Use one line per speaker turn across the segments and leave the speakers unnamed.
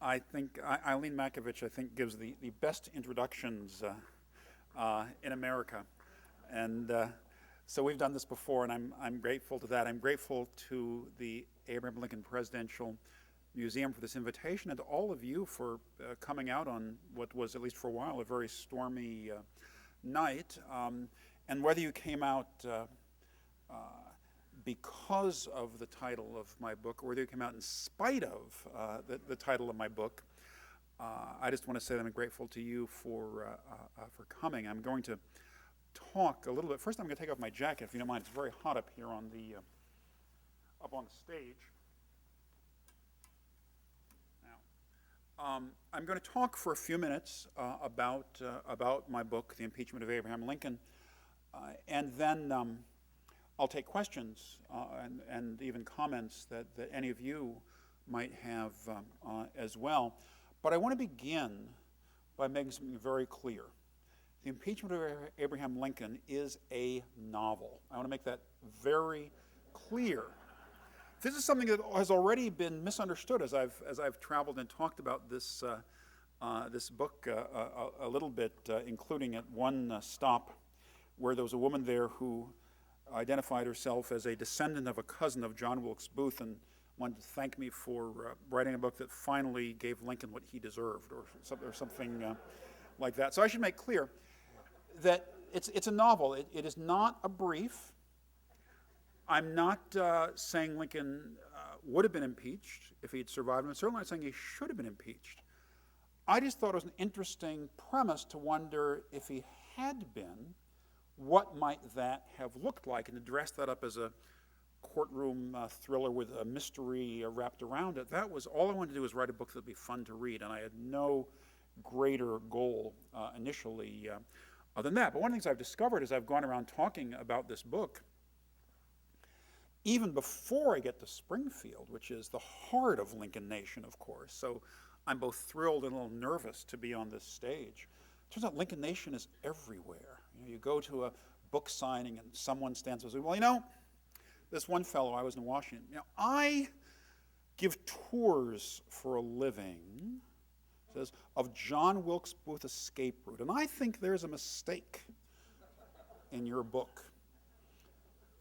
I think Eileen Makovich, I think, gives the best introductions in America. And so we've done this before, and I'm grateful to that. I'm grateful to the Abraham Lincoln Presidential Museum for this invitation, and to all of you for coming out on what was, at least for a while, a very stormy night. And whether you came out because of the title of my book, or whether you came out in spite of the title of my book, I just want to say that I'm grateful to you for coming. I'm going to talk a little bit. First, I'm going to take off my jacket, if you don't mind. It's very hot up here on the up on the stage. Now, I'm going to talk for a few minutes about my book, The Impeachment of Abraham Lincoln, and then I'll take questions and even comments that any of you might have as well. But I want to begin by making something very clear. The Impeachment of Abraham Lincoln is a novel. I want to make that very clear. This is something that has already been misunderstood as I've traveled and talked about this book a little bit, including at one stop where there was a woman there who identified herself as a descendant of a cousin of John Wilkes Booth and wanted to thank me for writing a book that finally gave Lincoln what he deserved, or something like that. So I should make clear that it's a novel. It is not a brief. I'm not saying Lincoln would have been impeached if he had survived. I'm certainly not saying he should have been impeached. I just thought it was an interesting premise to wonder, if he had been, what might that have looked like, and to dress that up as a courtroom thriller with a mystery wrapped around it. That was all I wanted to do, was write a book that would be fun to read, and I had no greater goal initially other than that. But one of the things I've discovered as I've gone around talking about this book, even before I get to Springfield, which is the heart of Lincoln Nation, of course, so I'm both thrilled and a little nervous to be on this stage. Turns out Lincoln Nation is everywhere. You go to a book signing and someone stands up and says, well, this one fellow, I was in Washington, I give tours for a living, says, of John Wilkes Booth escape route, and I think there's a mistake in your book.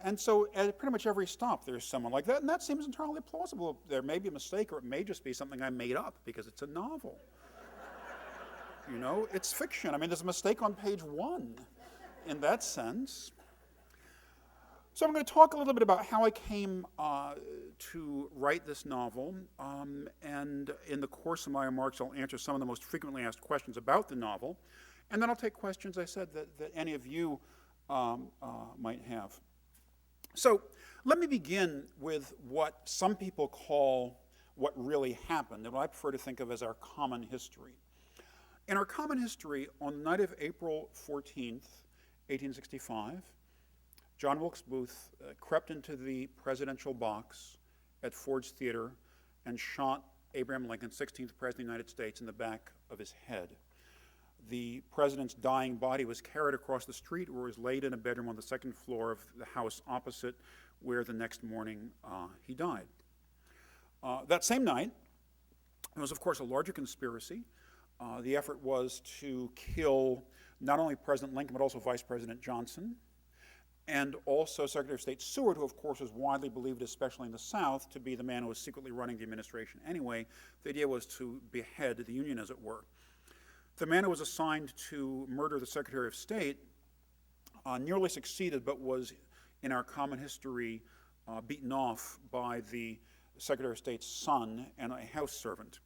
And so at pretty much every stop there's someone like that, and that seems entirely plausible. There may be a mistake, or it may just be something I made up because it's a novel. It's fiction. I mean, there's a mistake on page 1 in that sense. So I'm going to talk a little bit about how I came to write this novel, and in the course of my remarks I'll answer some of the most frequently asked questions about the novel, and then I'll take questions, I said, that any of you might have. So let me begin with what some people call what really happened, and what I prefer to think of as our common history. In our common history, on the night of April 14th, 1865, John Wilkes Booth crept into the presidential box at Ford's Theater and shot Abraham Lincoln, 16th President of the United States, in the back of his head. The president's dying body was carried across the street, where he was laid in a bedroom on the second floor of the house opposite, where the next morning he died. That same night, there was, of course, a larger conspiracy. The effort was to kill not only President Lincoln, but also Vice President Johnson, and also Secretary of State Seward, who, of course, was widely believed, especially in the South, to be the man who was secretly running the administration anyway. The idea was to behead the Union, as it were. The man who was assigned to murder the Secretary of State nearly succeeded, but was, in our common history, beaten off by the Secretary of State's son and a house servant.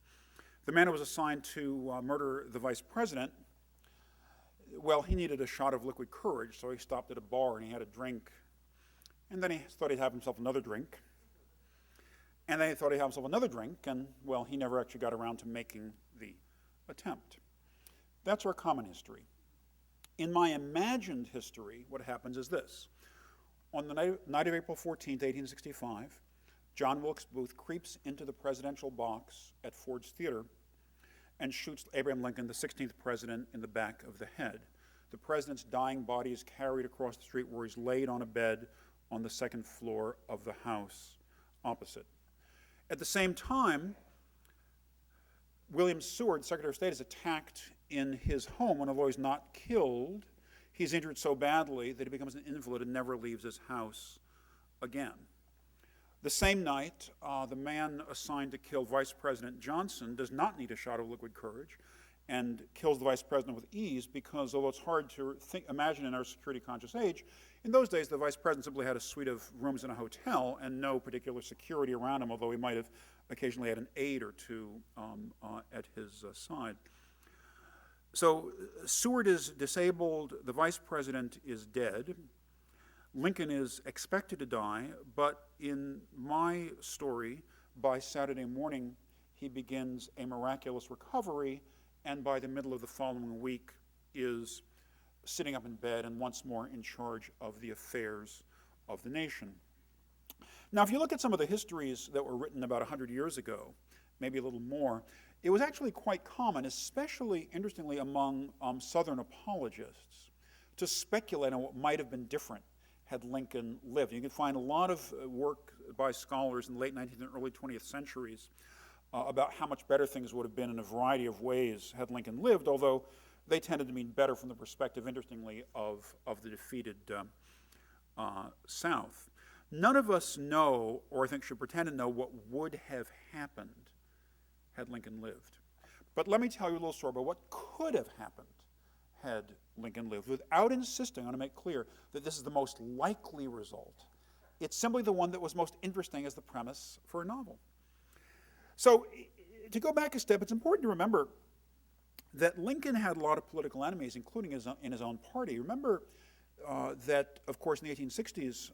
The man who was assigned to murder the Vice President, well, he needed a shot of liquid courage, so he stopped at a bar and he had a drink. And then he thought he'd have himself another drink. And then he thought he'd have himself another drink, and, well, he never actually got around to making the attempt. That's our common history. In my imagined history, what happens is this. On the night of April 14th, 1865, John Wilkes Booth creeps into the presidential box at Ford's Theater and shoots Abraham Lincoln, the 16th president, in the back of the head. The president's dying body is carried across the street, where he's laid on a bed on the second floor of the house opposite. At the same time, William Seward, Secretary of State, is attacked in his home, and although he's not killed, he's injured so badly that he becomes an invalid and never leaves his house again. The same night, the man assigned to kill Vice President Johnson does not need a shot of liquid courage and kills the vice president with ease because, although it's hard to imagine in our security-conscious age, in those days the vice president simply had a suite of rooms in a hotel and no particular security around him, although he might have occasionally had an aide or two at his side. So Seward is disabled, the vice president is dead, Lincoln is expected to die, but in my story, by Saturday morning, he begins a miraculous recovery, and by the middle of the following week is sitting up in bed and once more in charge of the affairs of the nation. Now, if you look at some of the histories that were written about 100 years ago, maybe a little more, it was actually quite common, especially, interestingly, among Southern apologists, to speculate on what might have been different had Lincoln lived. You can find a lot of work by scholars in the late 19th and early 20th centuries about how much better things would have been in a variety of ways had Lincoln lived, although they tended to mean better from the perspective, interestingly, of the defeated South. None of us know, or I think should pretend to know, what would have happened had Lincoln lived. But let me tell you a little story about what could have happened had Lincoln lived, without insisting, I want to make clear that this is the most likely result. It's simply the one that was most interesting as the premise for a novel. So, to go back a step, it's important to remember that Lincoln had a lot of political enemies, including in his own party. Remember that, of course, in the 1860s,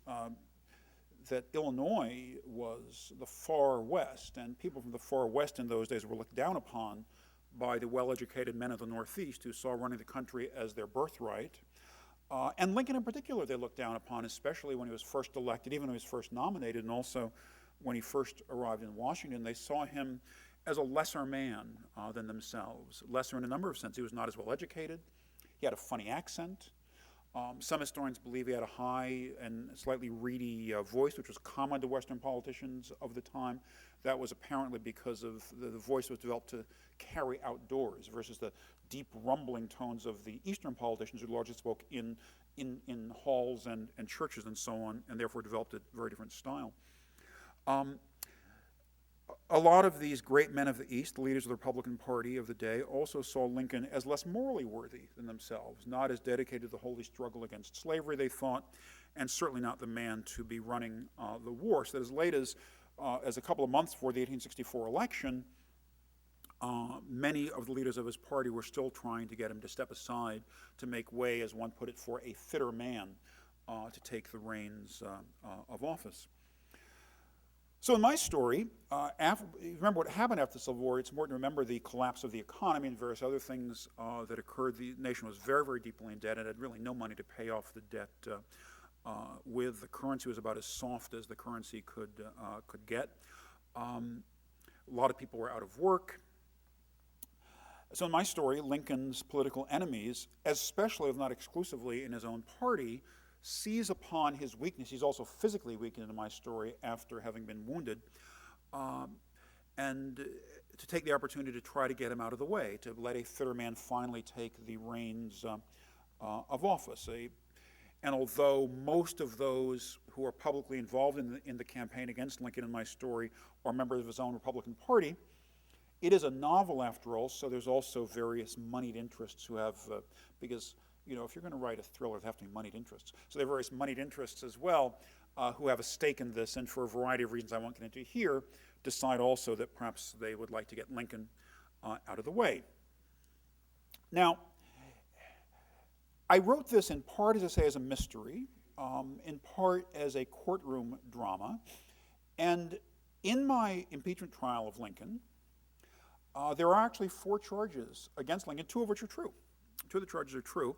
that Illinois was the far west, and people from the far west in those days were looked down upon by the well-educated men of the Northeast who saw running the country as their birthright. And Lincoln in particular they looked down upon, especially when he was first elected, even when he was first nominated, and also when he first arrived in Washington. They saw him as a lesser man than themselves, lesser in a number of senses. He was not as well educated. He had a funny accent. Some historians believe he had a high and slightly reedy voice, which was common to Western politicians of the time. That was apparently because of the voice was developed to carry outdoors versus the deep rumbling tones of the Eastern politicians who largely spoke in halls and churches and so on, and therefore developed a very different style. A lot of these great men of the East, the leaders of the Republican Party of the day, also saw Lincoln as less morally worthy than themselves, not as dedicated to the holy struggle against slavery, they thought, and certainly not the man to be running the war. So that as late as a couple of months before the 1864 election, many of the leaders of his party were still trying to get him to step aside to make way, as one put it, for a fitter man to take the reins of office. So in my story, remember what happened after the Civil War. It's important to remember the collapse of the economy and various other things that occurred. The nation was very, very deeply in debt and had really no money to pay off the debt with. The currency was about as soft as the currency could get. A lot of people were out of work. So in my story, Lincoln's political enemies, especially if not exclusively in his own party, seize upon his weakness. He's also physically weakened in my story after having been wounded, and to take the opportunity to try to get him out of the way, to let a fitter man finally take the reins of office. And although most of those who are publicly involved in the campaign against Lincoln in my story are members of his own Republican Party, it is a novel after all, so there's also various moneyed interests who have, because if you're going to write a thriller, there have to be moneyed interests. So there are various moneyed interests as well who have a stake in this, and for a variety of reasons I won't get into here, decide also that perhaps they would like to get Lincoln out of the way. Now, I wrote this in part, as I say, as a mystery, in part as a courtroom drama, and in my impeachment trial of Lincoln, there are actually 4 charges against Lincoln, 2 of which are true. 2 of the charges are true,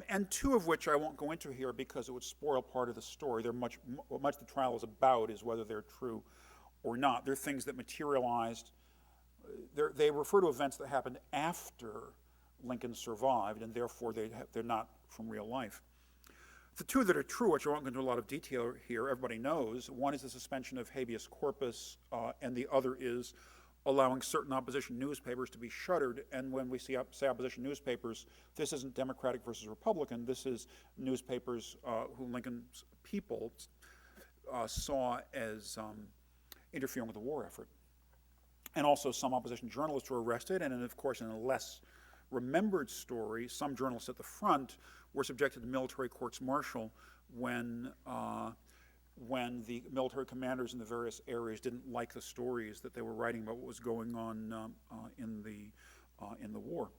and 2 of which I won't go into here because it would spoil part of the story. What much the trial is about is whether they're true or not. They're things that materialized. They refer to events that happened after Lincoln survived, and therefore they're not from real life. The 2 that are true, which I won't go into a lot of detail here, everybody knows. One is the suspension of habeas corpus, and the other is allowing certain opposition newspapers to be shuttered. And when we say opposition newspapers, this isn't Democratic versus Republican. This is newspapers who Lincoln's people saw as interfering with the war effort. And also some opposition journalists were arrested, and of course in a less remembered story, some journalists at the front were subjected to military courts-martial when the military commanders in the various areas didn't like the stories that they were writing about what was going on in the war.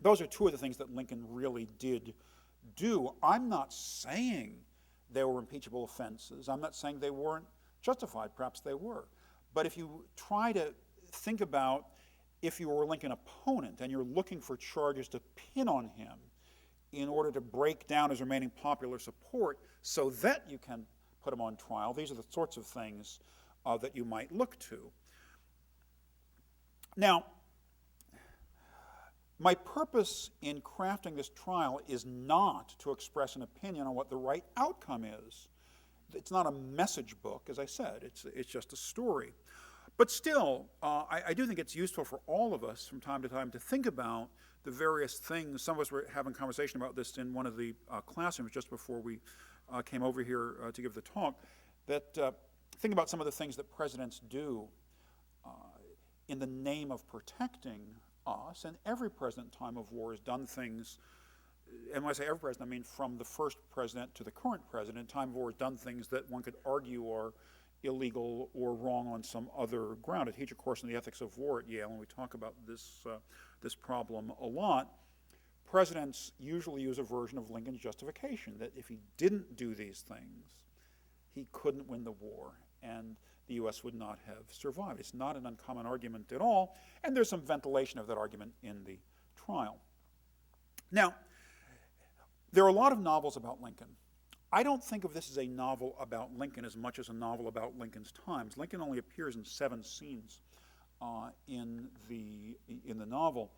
Those are two of the things that Lincoln really did do. I'm not saying they were impeachable offenses. I'm not saying they weren't justified. Perhaps they were. But if you try to think about if you were a Lincoln opponent and you're looking for charges to pin on him in order to break down his remaining popular support so that you can put him on trial, these are the sorts of things that you might look to. Now, my purpose in crafting this trial is not to express an opinion on what the right outcome is. It's not a message book, as I said. It's just a story. But still, I do think it's useful for all of us from time to time to think about the various things. Some of us were having a conversation about this in one of the classrooms just before we came over here to give the talk, that think about some of the things that presidents do in the name of protecting us. And every president in time of war has done things, and when I say every president, I mean from the first president to the current president, in time of war has done things that one could argue are illegal or wrong on some other ground. I teach a course on the ethics of war at Yale, and we talk about this problem a lot. Presidents usually use a version of Lincoln's justification, that if he didn't do these things, he couldn't win the war, and the U.S. would not have survived. It's not an uncommon argument at all, and there's some ventilation of that argument in the trial. Now, there are a lot of novels about Lincoln. I don't think of this as a novel about Lincoln as much as a novel about Lincoln's times. Lincoln only appears in 7 scenes in the novel.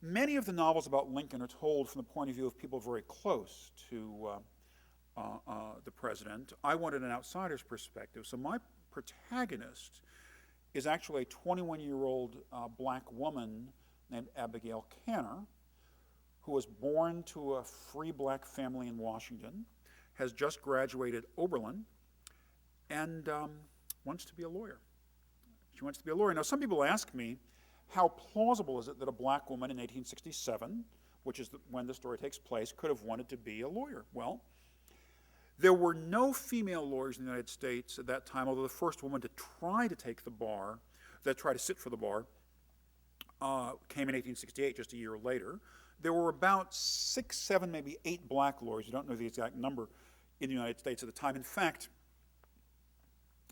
Many of the novels about Lincoln are told from the point of view of people very close to the president. I wanted an outsider's perspective, so my protagonist is actually a 21-year-old black woman named Abigail Canner, who was born to a free black family in Washington, has just graduated Oberlin, and wants to be a lawyer. She wants to be a lawyer. Now, some people ask me, how plausible is it that a black woman in 1867, which is when the story takes place, could have wanted to be a lawyer? Well, there were no female lawyers in the United States at that time, although the first woman to try to take the bar, that tried to sit for the bar, came in 1868, just a year later. There were about 6, 7, maybe 8 black lawyers, you don't know the exact number, in the United States at the time. In fact,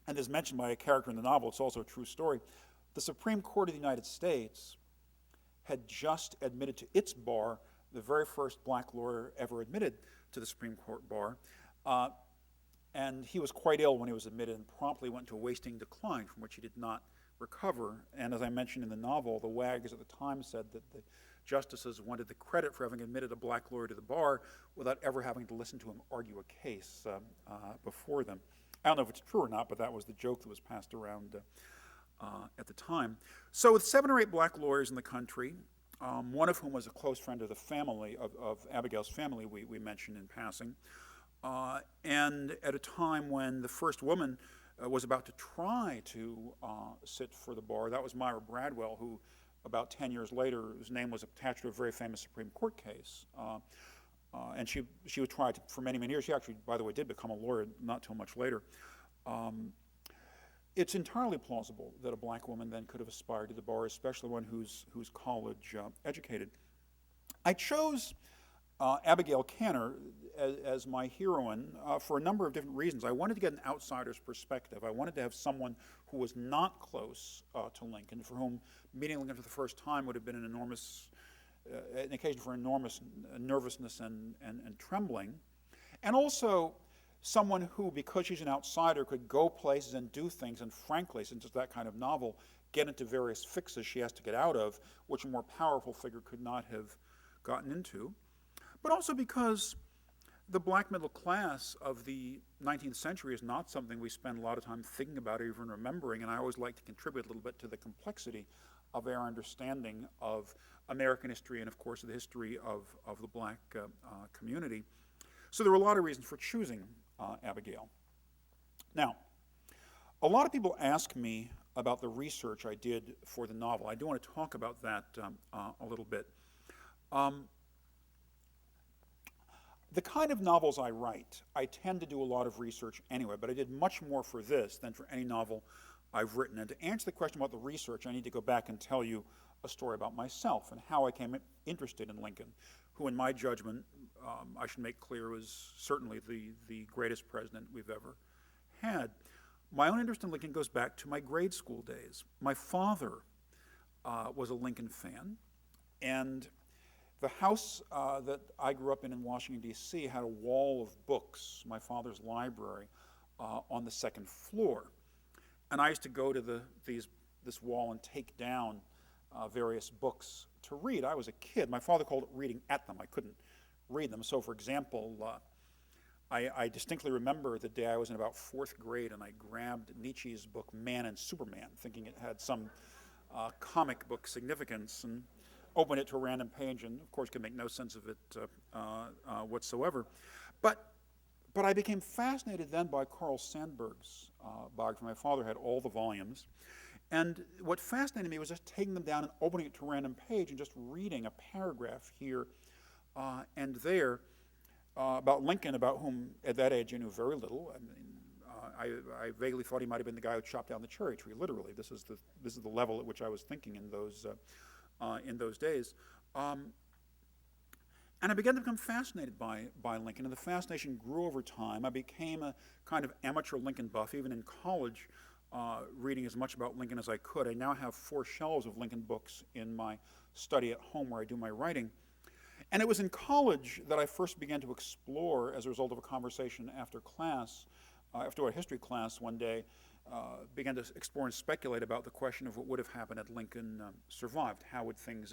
and as mentioned by a character in the novel, it's also a true story, the Supreme Court of the United States had just admitted to its bar the very first black lawyer ever admitted to the Supreme Court bar. And he was quite ill when he was admitted and promptly went into a wasting decline from which he did not recover. And as I mentioned in the novel, the wags at the time said that the justices wanted the credit for having admitted a black lawyer to the bar without ever having to listen to him argue a case before them. I don't know if it's true or not, but that was the joke that was passed around at the time. So with 7 or 8 black lawyers in the country, one of whom was a close friend of the family, of Abigail's family, we mentioned in passing, and at a time when the first woman was about to try to sit for the bar, that was Myra Bradwell, who about 10 years later, whose name was attached to a very famous Supreme Court case. And she would try to, for many, many years. She actually, by the way, did become a lawyer not too much later. It's entirely plausible that a black woman then could have aspired to the bar, especially one who's college educated. I chose Abigail Canner as my heroine for a number of different reasons. I wanted to get an outsider's perspective. I wanted to have someone who was not close to Lincoln, for whom meeting Lincoln for the first time would have been an occasion for enormous nervousness and trembling. And also someone who, because she's an outsider, could go places and do things, and frankly, since it's that kind of novel, get into various fixes she has to get out of, which a more powerful figure could not have gotten into. But also because The black middle class of the 19th century is not something we spend a lot of time thinking about or even remembering, and I always like to contribute a little bit to the complexity of our understanding of American history and, of course, the history of the black community. So there were a lot of reasons for choosing Abigail. Now, a lot of people ask me about the research I did for the novel. I do want to talk about that a little bit. The kind of novels I write, I tend to do a lot of research anyway, but I did much more for this than for any novel I've written. And to answer the question about the research, I need to go back and tell you a story about myself and how I came interested in Lincoln, who in my judgment, I should make clear, was certainly the greatest president we've ever had. My own interest in Lincoln goes back to my grade school days. My father was a Lincoln fan, and the house that I grew up in Washington, D.C. had a wall of books, my father's library, on the second floor. And I used to go to this wall and take down various books to read. I was a kid. My father called it reading at them. I couldn't read them. So, for example, I distinctly remember the day I was in about 4th grade and I grabbed Nietzsche's book Man and Superman, thinking it had some comic book significance, and opened it to a random page, and of course could make no sense of it whatsoever. But I became fascinated then by Carl Sandburg's biography. My father had all the volumes, and what fascinated me was just taking them down and opening it to a random page and just reading a paragraph here and there about Lincoln, about whom at that age I knew very little. I mean, I vaguely thought he might have been the guy who chopped down the cherry tree. Literally, this is the level at which I was thinking in those days. And I began to become fascinated by Lincoln, and the fascination grew over time. I became a kind of amateur Lincoln buff, even in college, reading as much about Lincoln as I could. I now have 4 shelves of Lincoln books in my study at home where I do my writing. And it was in college that I first began to explore, as a result of a conversation after class, after a history class one day, began to explore and speculate about the question of what would have happened had Lincoln survived. How would things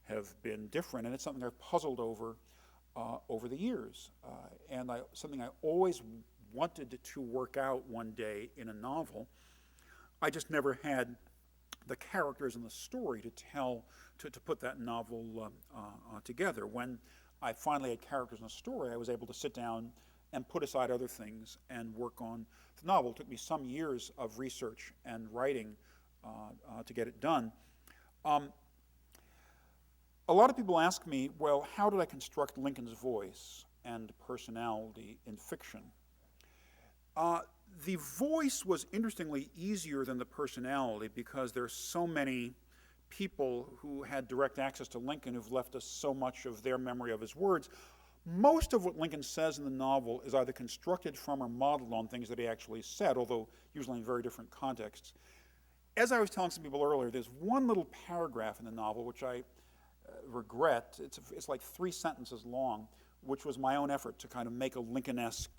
have been different? And it's something I've puzzled over the years, and something I always wanted to work out one day in a novel. I just never had the characters and the story to put that novel together. When I finally had characters and a story, I was able to sit down and put aside other things and work on the novel. It took me some years of research and writing to get it done. A lot of people ask me, well, how did I construct Lincoln's voice and personality in fiction? The voice was interestingly easier than the personality because there's so many people who had direct access to Lincoln who've left us so much of their memory of his words. Most of what Lincoln says in the novel is either constructed from or modeled on things that he actually said, although usually in very different contexts. As I was telling some people earlier, there's one little paragraph in the novel which I regret. It's like 3 sentences long, which was my own effort to kind of make a Lincoln-esque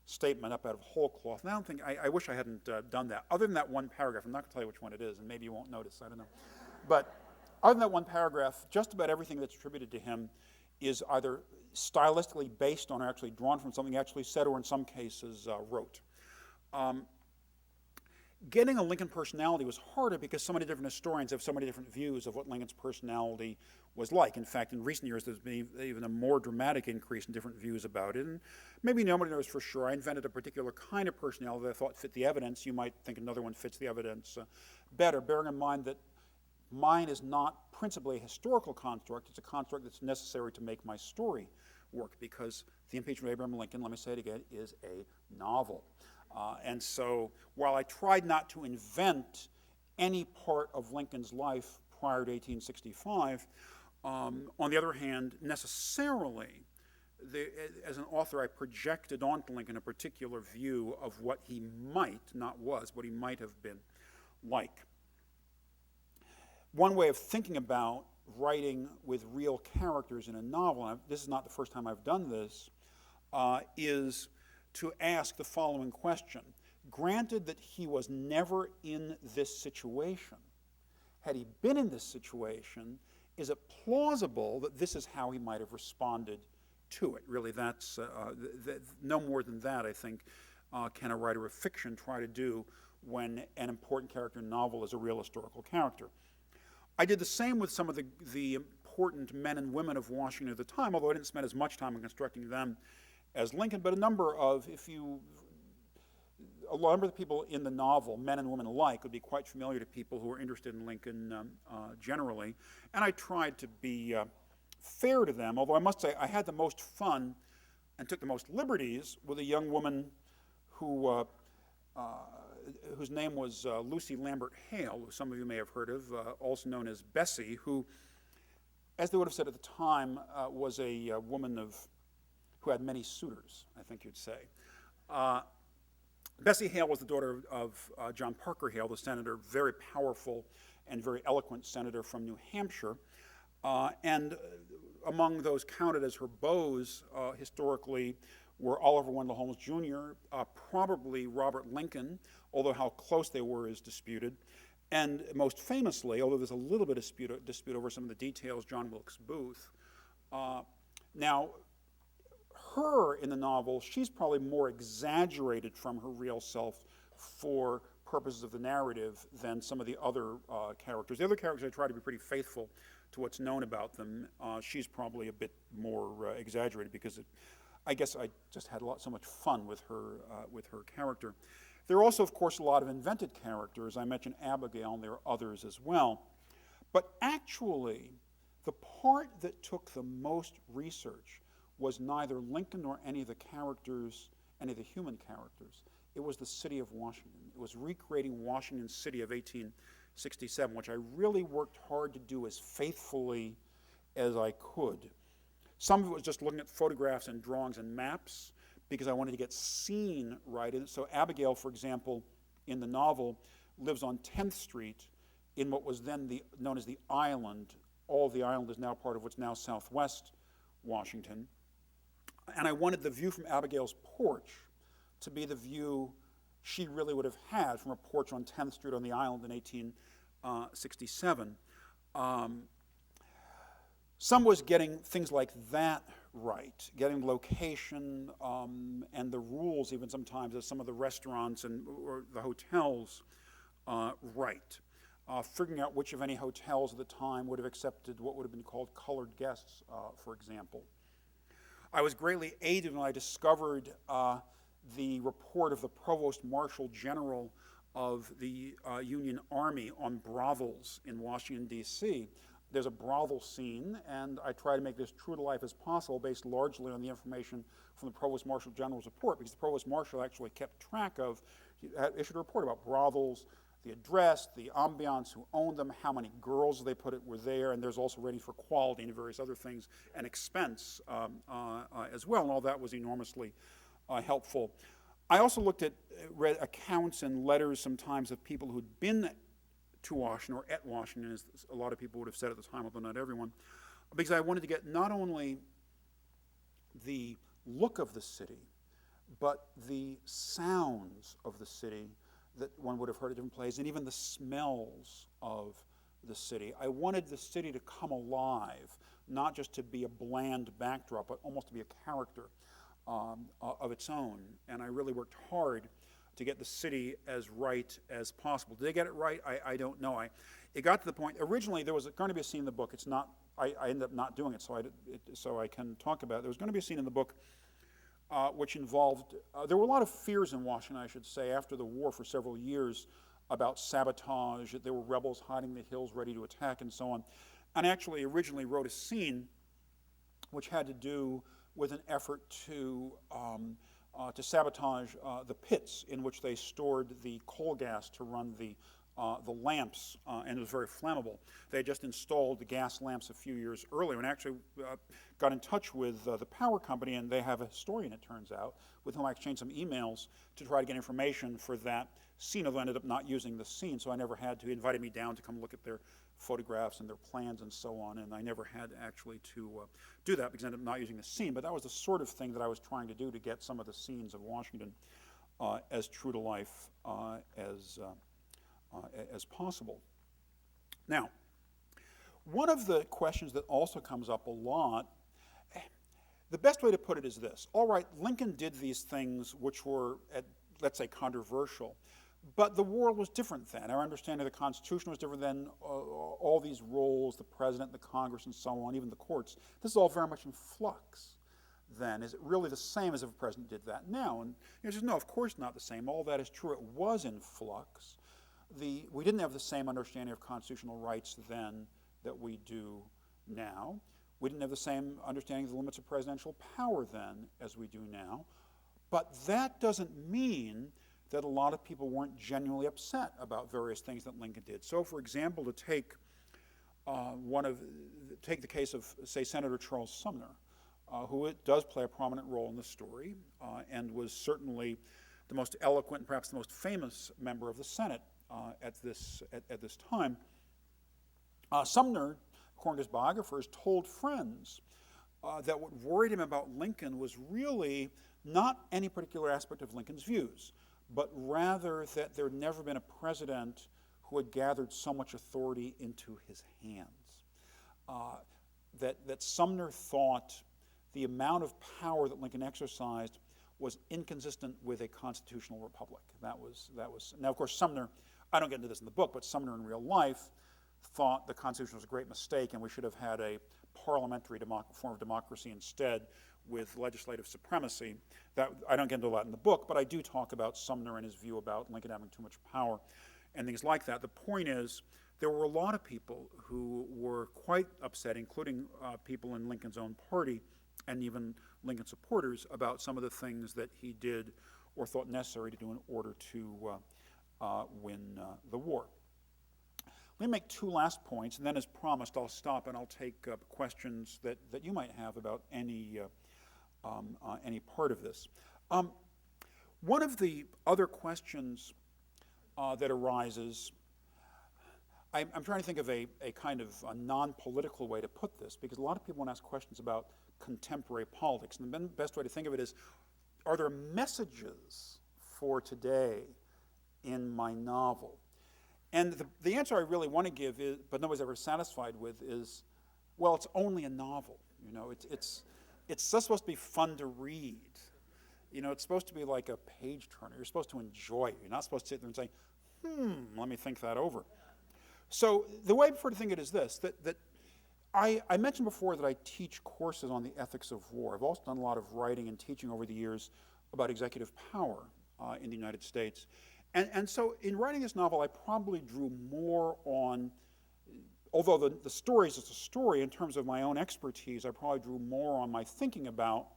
statement up out of whole cloth. And I don't think, I wish I hadn't done that. Other than that one paragraph, I'm not going to tell you which one it is, and maybe you won't notice, I don't know. But other than that one paragraph, just about everything that's attributed to him is either stylistically based on or actually drawn from something he actually said, or in some cases wrote. Getting a Lincoln personality was harder because so many different historians have so many different views of what Lincoln's personality was like. In fact, in recent years, there's been even a more dramatic increase in different views about it. And maybe nobody knows for sure. I invented a particular kind of personality that I thought fit the evidence. You might think another one fits the evidence better, bearing in mind that mine is not principally a historical construct. It's a construct that's necessary to make my story work, because The Impeachment of Abraham Lincoln, let me say it again, is a novel. And so while I tried not to invent any part of Lincoln's life prior to 1865, on the other hand, necessarily, as an author, I projected onto Lincoln a particular view of what he might, not was, what he might have been like. One way of thinking about writing with real characters in a novel, and this is not the first time I've done this, is to ask the following question. Granted that he was never in this situation, had he been in this situation, is it plausible that this is how he might have responded to it. Really, that's no more than that, I think, can a writer of fiction try to do when an important character in a novel is a real historical character. I did the same with some of the important men and women of Washington at the time, although I didn't spend as much time in constructing them as Lincoln, but a number of the people in the novel, men and women alike, would be quite familiar to people who are interested in Lincoln generally, and I tried to be fair to them, although I must say I had the most fun and took the most liberties with a young woman who whose name was Lucy Lambert Hale, who some of you may have heard of, also known as Bessie, who, as they would have said at the time, was a woman who had many suitors, I think you'd say. Bessie Hale was the daughter of John Parker Hale, the senator, very powerful and very eloquent senator from New Hampshire. And among those counted as her beaux historically were Oliver Wendell Holmes Jr., probably Robert Lincoln, although how close they were is disputed, and most famously, although there's a little bit of dispute over some of the details, John Wilkes Booth. Now, her in the novel, she's probably more exaggerated from her real self for purposes of the narrative than some of the other characters. The other characters, I try to be pretty faithful to what's known about them. She's probably a bit more exaggerated because I guess I just had so much fun with her character. There are also, of course, a lot of invented characters. I mentioned Abigail, and there are others as well. But actually, the part that took the most research was neither Lincoln nor any of the characters, any of the human characters. It was the city of Washington. It was recreating Washington City of 1867, which I really worked hard to do as faithfully as I could. Some of it was just looking at photographs and drawings and maps because I wanted to get scene right. And so Abigail, for example, in the novel, lives on 10th Street in what was then known as the Island. All of the island is now part of what's now Southwest Washington. And I wanted the view from Abigail's porch to be the view she really would have had from a porch on 10th Street on the island in 1867. Some was getting things like that right, getting location and the rules even sometimes of some of the restaurants or the hotels right. Figuring out which of any hotels at the time would have accepted what would have been called colored guests, for example. I was greatly aided when I discovered the report of the Provost Marshal General of the Union Army on brothels in Washington, D.C. There's a brothel scene, and I try to make this true to life as possible, based largely on the information from the Provost Marshal General's report, because the Provost Marshal actually kept track of, he had issued a report about brothels, the address, the ambiance, who owned them, how many girls they put it were there, and there's also ratings for quality and various other things, and expense as well, and all that was enormously helpful. I also read accounts and letters sometimes of people who'd been to Washington or at Washington, as a lot of people would have said at the time, although not everyone, because I wanted to get not only the look of the city, but the sounds of the city that one would have heard at different places, and even the smells of the city. I wanted the city to come alive, not just to be a bland backdrop, but almost to be a character of its own. And I really worked hard to get the city as right as possible. Did they get it right? I don't know. It got to the point, originally there was going to be a scene in the book. It's not, I ended up not doing it, so I can talk about it. There was going to be a scene in the book which involved, there were a lot of fears in Washington, I should say, after the war for several years about sabotage, that there were rebels hiding in the hills ready to attack and so on. And I actually originally wrote a scene which had to do with an effort to sabotage the pits in which they stored the coal gas to run the lamps, and it was very flammable. They had just installed the gas lamps a few years earlier, and actually got in touch with the power company, and they have a historian, it turns out, with whom I exchanged some emails to try to get information for that scene, although I ended up not using the scene, so I never had to. He invited me down to come look at their photographs and their plans and so on, and I never had actually to do that because I ended up not using the scene, but that was the sort of thing that I was trying to do to get some of the scenes of Washington as true to life as possible. Now, one of the questions that also comes up a lot, the best way to put it is this. All right, Lincoln did these things which were, let's say, controversial, but the world was different then. Our understanding of the Constitution was different then. All these roles, the president, the Congress, and so on, even the courts, this is all very much in flux then. Is it really the same as if a president did that now? And just no, of course not the same. All that is true. It was in flux. We didn't have the same understanding of constitutional rights then that we do now. We didn't have the same understanding of the limits of presidential power then as we do now. But that doesn't mean that a lot of people weren't genuinely upset about various things that Lincoln did. So, for example, to take the case of, say, Senator Charles Sumner, who does play a prominent role in the story and was certainly the most eloquent and perhaps the most famous member of the Senate at this time. Sumner, according to his biographers, told friends that what worried him about Lincoln was really not any particular aspect of Lincoln's views, but rather that there had never been a president who had gathered so much authority into his hands. That Sumner thought the amount of power that Lincoln exercised was inconsistent with a constitutional republic. That was. Now, of course, Sumner, I don't get into this in the book, but Sumner in real life thought the Constitution was a great mistake and we should have had a parliamentary form of democracy instead with legislative supremacy. I don't get into that in the book, but I do talk about Sumner and his view about Lincoln having too much power and things like that. The point is, there were a lot of people who were quite upset, including people in Lincoln's own party and even Lincoln supporters, about some of the things that he did or thought necessary to do in order to win the war. Let me make two last points, and then as promised, I'll stop and I'll take questions that you might have about any part of this. One of the other questions that arises, I'm trying to think of a kind of a non-political way to put this, because a lot of people want to ask questions about contemporary politics, and the best way to think of it is, are there messages for today in my novel? And the answer I really want to give is, but nobody's ever satisfied with, is, well, it's only a novel. It's just supposed to be fun to read. It's supposed to be like a page turner. You're supposed to enjoy it. You're not supposed to sit there and say, let me think that over. So the way I prefer to think it is this, that I mentioned before that I teach courses on the ethics of war. I've also done a lot of writing and teaching over the years about executive power in the United States. And so in writing this novel, I probably drew more on, although the story is just a story, in terms of my own expertise, I probably drew more on my thinking about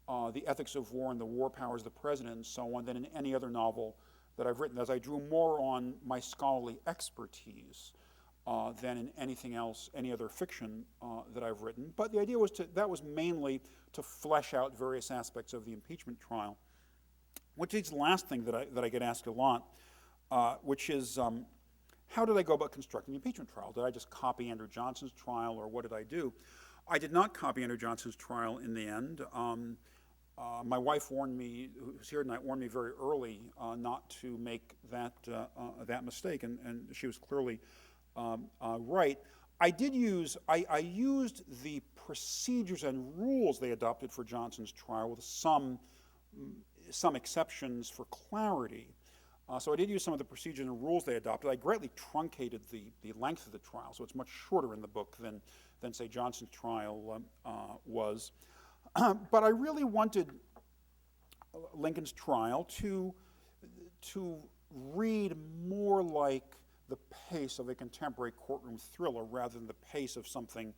the ethics of war and the war powers of the president and so on than in any other novel that I've written, as I drew more on my scholarly expertise than in anything else, any other fiction that I've written. But the idea was that was mainly to flesh out various aspects of the impeachment trial. Which is the last thing that I get asked a lot, which is, how did I go about constructing the impeachment trial? Did I just copy Andrew Johnson's trial, or what did I do? I did not copy Andrew Johnson's trial in the end. My wife warned me, who's here tonight, warned me very early not to make that mistake, and she was clearly right. I used the procedures and rules they adopted for Johnson's trial with some exceptions for clarity. So I did use some of the procedures and rules they adopted. I greatly truncated the length of the trial, so it's much shorter in the book than say, Johnson's trial was. But I really wanted Lincoln's trial to read more like the pace of a contemporary courtroom thriller rather than the pace of something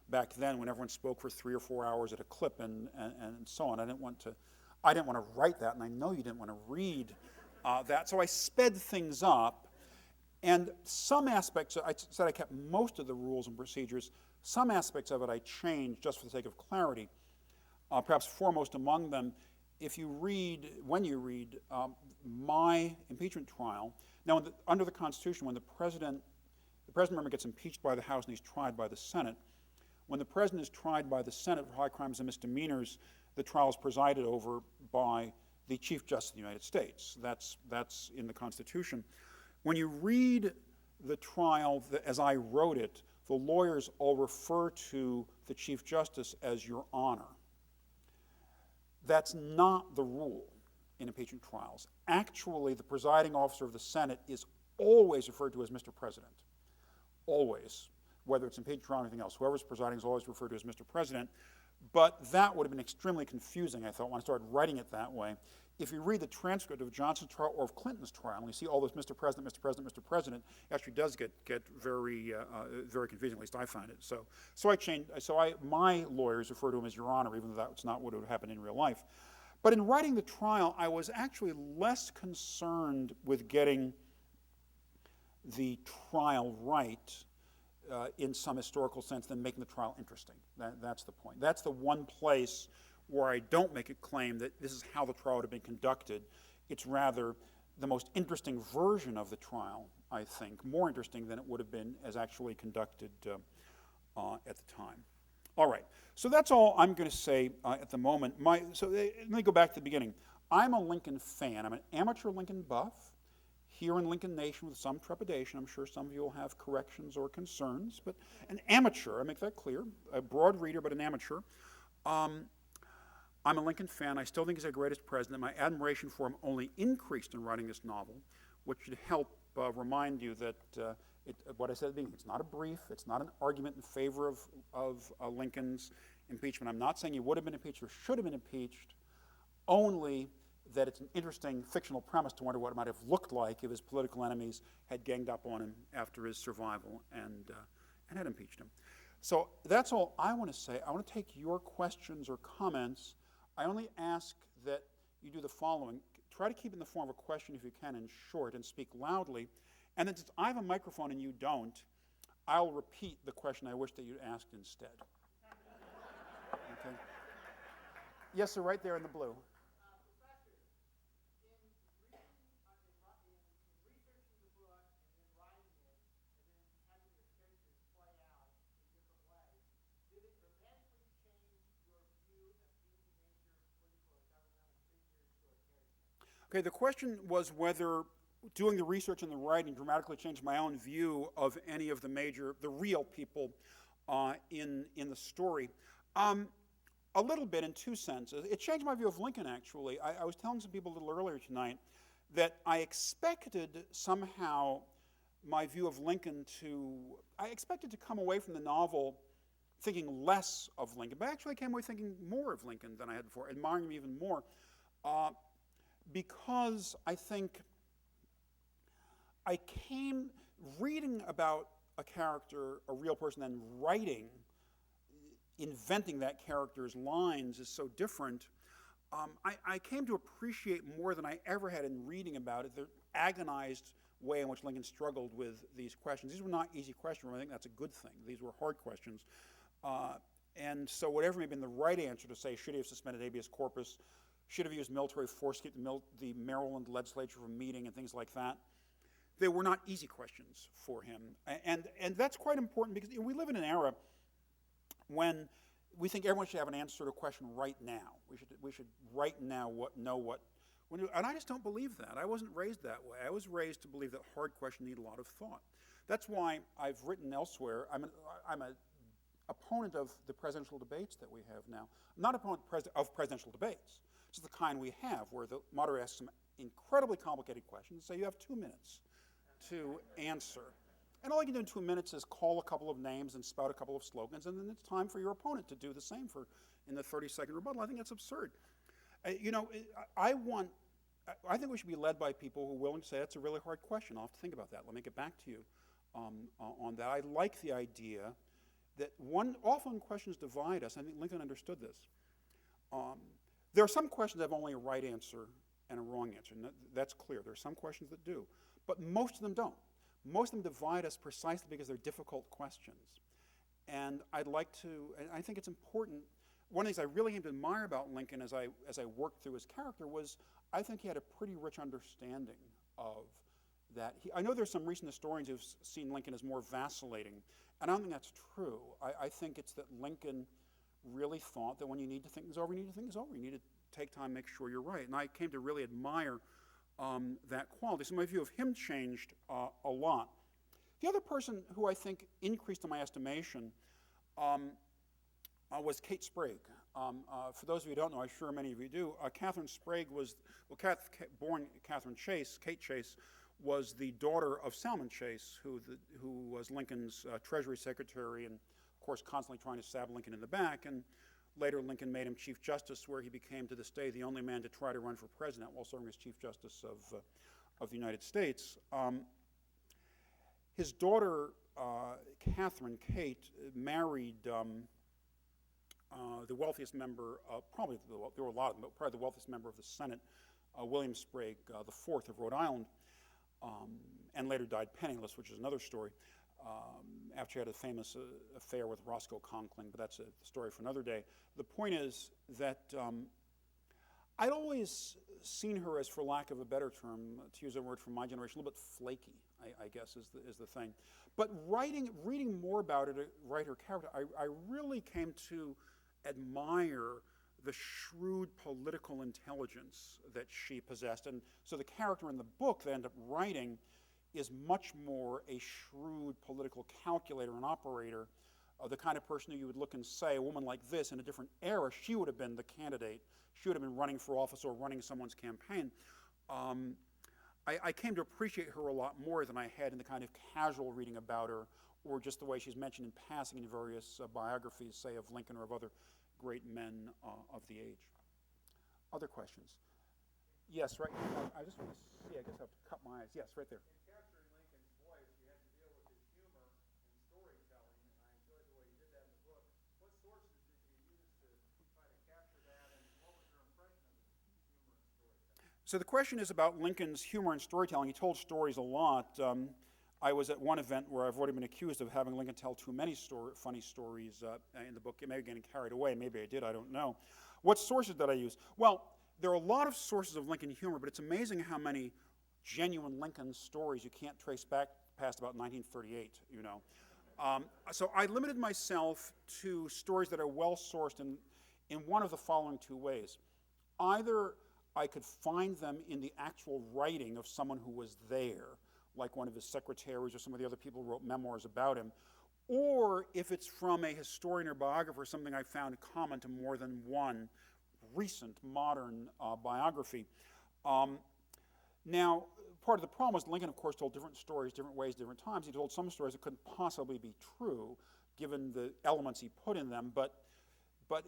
back then when everyone spoke for 3 or 4 hours at a clip and so on. I didn't want to write that, and I know you didn't want to read that. So I sped things up, and some aspects, I said I kept most of the rules and procedures. Some aspects of it I changed just for the sake of clarity. Perhaps foremost among them, when you read my impeachment trial, now under the Constitution, when the president remember gets impeached by the House and he's tried by the Senate, when the president is tried by the Senate for high crimes and misdemeanors, the trial is presided over by the Chief Justice of the United States. That's in the Constitution. When you read the trial as I wrote it, the lawyers all refer to the Chief Justice as Your Honor. That's not the rule in impeachment trials. Actually, the presiding officer of the Senate is always referred to as Mr. President. Always. Whether it's impeachment trial or anything else. Whoever's presiding is always referred to as Mr. President. But that would have been extremely confusing, I thought, when I started writing it that way. If you read the transcript of Johnson's trial or of Clinton's trial, and you see all this Mr. President, Mr. President, Mr. President, it actually does get very very confusing. At least I find it. So I changed. My lawyers refer to him as Your Honor, even though that's not what would have happened in real life. But in writing the trial, I was actually less concerned with getting the trial right in some historical sense than making the trial interesting. That's the point. That's the one place where I don't make a claim that this is how the trial would have been conducted. It's rather the most interesting version of the trial, I think, more interesting than it would have been as actually conducted at the time. All right, so that's all I'm going to say at the moment. Let me go back to the beginning. I'm a Lincoln fan. I'm an amateur Lincoln buff here in Lincoln Nation with some trepidation. I'm sure some of you will have corrections or concerns, but an amateur, I make that clear, a broad reader, but an amateur. I'm a Lincoln fan. I still think he's our greatest president. My admiration for him only increased in writing this novel, which should help remind you that what I said at the beginning, it's not a brief, it's not an argument in favor of Lincoln's impeachment. I'm not saying he would have been impeached or should have been impeached, only that it's an interesting fictional premise to wonder what it might have looked like if his political enemies had ganged up on him after his survival and had impeached him. So that's all I want to say. I want to take your questions or comments. I only ask that you do the following. Try to keep it in the form of a question if you can and short, and speak loudly. And then since I have a microphone and you don't, I'll repeat the question I wish that you'd asked instead. Okay? Yes, sir, right there in the blue. Okay, the question was whether doing the research and the writing dramatically changed my own view of any of the real people in the story. A little bit in two senses. It changed my view of Lincoln, actually. I was telling some people a little earlier tonight that I expected somehow my view of Lincoln I expected to come away from the novel thinking less of Lincoln, but actually I came away thinking more of Lincoln than I had before, admiring him even more. Because I think I came reading about a character, a real person, and writing, inventing that character's lines is so different. I came to appreciate more than I ever had in reading about it, the agonized way in which Lincoln struggled with these questions. These were not easy questions. I think that's a good thing. These were hard questions. And so whatever may have been the right answer to say, should he have suspended habeas corpus, should have used military force to keep the Maryland legislature from meeting and things like that. They were not easy questions for him. And that's quite important because we live in an era when we think everyone should have an answer to a question right now. We should right now know what. And I just don't believe that. I wasn't raised that way. I was raised to believe that hard questions need a lot of thought. That's why I've written elsewhere. I'm an opponent of the presidential debates that we have now. I'm not an opponent of presidential debates. It's the kind we have where the moderator asks some incredibly complicated questions and say you have 2 minutes to answer. And all you can do in 2 minutes is call a couple of names and spout a couple of slogans, and then it's time for your opponent to do the same in the 30-second rebuttal. I think that's absurd. I think we should be led by people who are willing to say that's a really hard question. I'll have to think about that. Let me get back to you on that. I like the idea that often questions divide us. I think Lincoln understood this. There are some questions that have only a right answer and a wrong answer. And that's clear. There are some questions that do. But most of them don't. Most of them divide us precisely because they're difficult questions. And I think it's important. One of the things I really came to admire about Lincoln as I worked through his character was I think he had a pretty rich understanding of that. I know there's some recent historians who've seen Lincoln as more vacillating. And I don't think that's true. I think it's that Lincoln really thought that when you need to think things over, you need to think things over. You need to take time, make sure you're right. And I came to really admire that quality. So my view of him changed a lot. The other person who I think increased in my estimation was Kate Sprague. For those of you who don't know, I'm sure many of you do, Katherine Sprague was, well, born Katherine Chase, Kate Chase, was the daughter of Salmon Chase, who was Lincoln's Treasury Secretary and, of course, constantly trying to stab Lincoln in the back. And later, Lincoln made him Chief Justice, where he became, to this day, the only man to try to run for president while serving as Chief Justice of the United States. His daughter, Katherine, Kate, married the wealthiest member, there were a lot of them, but probably the wealthiest member of the Senate, William Sprague, the fourth of Rhode Island, and later died penniless, which is another story, after he had a famous affair with Roscoe Conkling, but that's a story for another day. The point is that I'd always seen her as, for lack of a better term, to use a word from my generation, a little bit flaky, I guess is the thing. But reading more about her to write her character, I really came to admire the shrewd political intelligence that she possessed. And so the character in the book that I end up writing is much more a shrewd political calculator and operator, the kind of person who you would look and say, a woman like this in a different era, she would have been the candidate. She would have been running for office or running someone's campaign. I came to appreciate her a lot more than I had in the kind of casual reading about her, or just the way she's mentioned in passing in various biographies, say of Lincoln or of other great men of the age. Other questions? Yes, right. I just want to see, I guess I have to cut my eyes. Yes, right there.
In capturing Lincoln's voice, you had to deal with his humor and storytelling, and I enjoyed the way you did that in the book. What sources did you use to try to capture that, and what was your impression of his humor and storytelling?
So the question is about Lincoln's humor and storytelling. He told stories a lot. I was at one event where I've already been accused of having Lincoln tell too many funny stories in the book. It may be getting carried away. Maybe I did. I don't know. What sources did I use? Well, there are a lot of sources of Lincoln humor, but it's amazing how many genuine Lincoln stories you can't trace back past about 1938, you know. So I limited myself to stories that are well-sourced in one of the following two ways. Either I could find them in the actual writing of someone who was there, like one of his secretaries or some of the other people who wrote memoirs about him, or if it's from a historian or biographer, something I found common to more than one recent modern biography. Now, part of the problem was Lincoln, of course, told different stories, different ways, different times. He told some stories that couldn't possibly be true, given the elements he put in them, but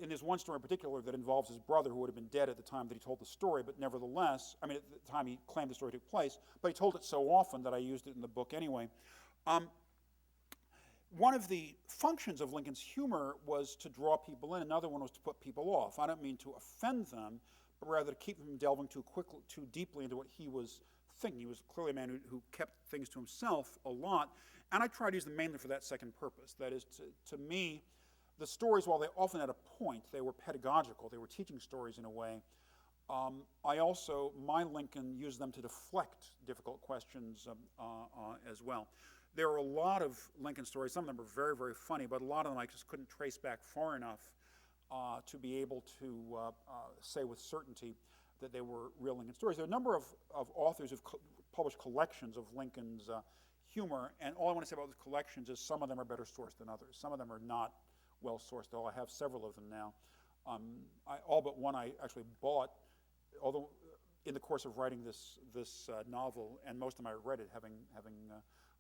in his one story in particular that involves his brother, who would have been dead at the time that he told the story, but nevertheless, I mean, at the time he claimed the story took place, but he told it so often that I used it in the book anyway. One of the functions of Lincoln's humor was to draw people in. Another one was to put people off. I don't mean to offend them, but rather to keep them from delving too deeply into what he was thinking. He was clearly a man who kept things to himself a lot, and I tried to use them mainly for that second purpose. That is, to me, the stories, while they often had a point, they were pedagogical. They were teaching stories in a way. My Lincoln used them to deflect difficult questions as well. There are a lot of Lincoln stories. Some of them are very, very funny, but a lot of them I just couldn't trace back far enough to be able to say with certainty that they were real Lincoln stories. There are a number of authors who've published collections of Lincoln's humor, and all I want to say about those collections is some of them are better sourced than others. Some of them are not well sourced, though I have several of them now. All but one I actually bought, although in the course of writing this novel, and most of them I read it having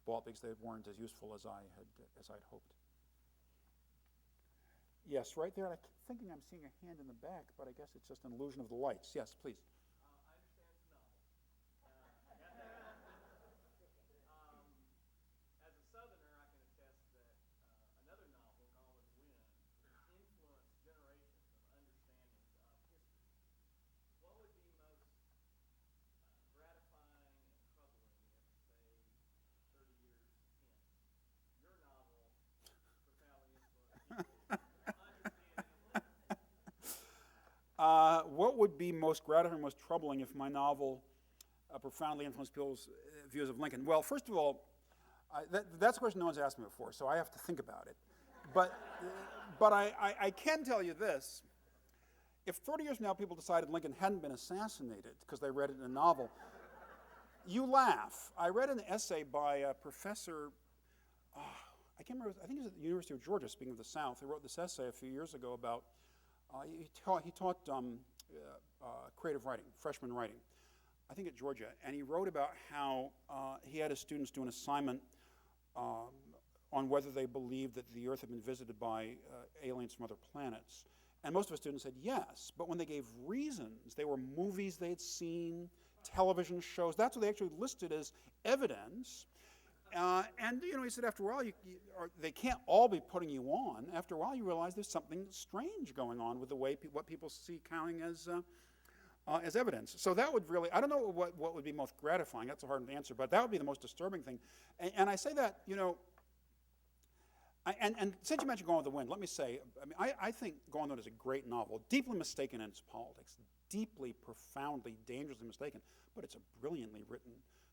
bought because they weren't as useful as I'd hoped. Yes, right there. I'm thinking I'm seeing a hand in the back, but I guess it's just an illusion of the lights. Yes, please.
I understand it's a novel. As a Southerner, I can attest that another novel, Gone with the Wind, influenced generations of understandings of history. What would be most gratifying and troubling if, say, 30 years hence, your novel profoundly influenced people's understanding of Lincoln?
What would be most gratifying, most troubling if my novel profoundly influenced people's views of Lincoln? Well, first of all, that's a question no one's asked me before, so I have to think about it. But I can tell you this. If 30 years from now people decided Lincoln hadn't been assassinated because they read it in a novel, you laugh. I read an essay by a professor, I can't remember, I think it was at the University of Georgia, speaking of the South. He wrote this essay a few years ago about He taught creative writing, freshman writing, I think at Georgia, and he wrote about how he had his students do an assignment on whether they believed that the Earth had been visited by aliens from other planets. And most of his students said yes, but when they gave reasons, they were movies they had seen, television shows, that's what they actually listed as evidence. And he said after a while, they can't all be putting you on. After a while, you realize there's something strange going on with the way what people see counting as evidence. So that would really, I don't know what would be most gratifying. That's a hard one to answer, but that would be the most disturbing thing. And I say that, and since you mentioned Gone with the Wind, let me say, I think Gone with the Wind is a great novel, deeply mistaken in its politics, deeply, profoundly, dangerously mistaken, but it's a brilliantly written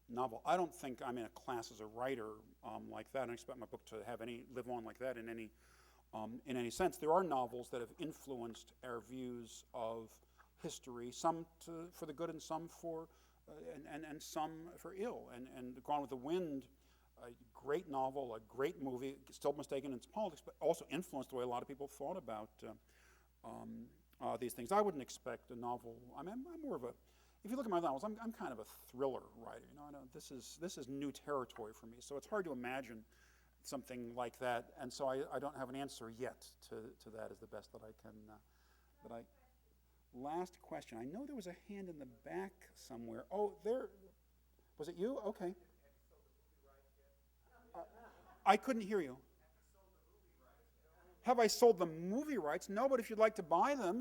novel. I don't think I'm in a class as a writer like that. I don't expect my book to live on like that in any sense. There are novels that have influenced our views of history, some for the good and some for and some for ill. And Gone with the Wind, a great novel, a great movie, still mistaken in its politics, but also influenced the way a lot of people thought about these things. I wouldn't expect a novel. I'm more of a. If you look at my novels, I'm kind of a thriller writer. This is new territory for me. So it's hard to imagine something like that. And so I don't have an answer yet to that. Is the best that I can. Last question. I know there was a hand in the back somewhere. Oh, there. Was it you? Okay. I couldn't hear you. Have I sold the movie rights? No, but if you'd like to buy them,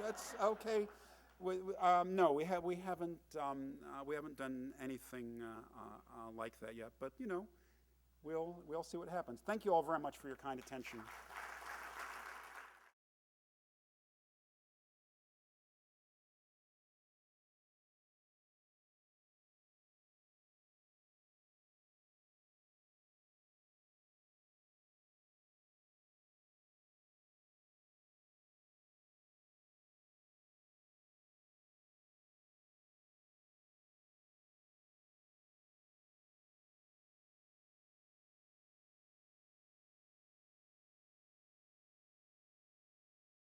that's okay. No, we haven't done anything like that yet. But we'll see what happens. Thank you all very much for your kind attention.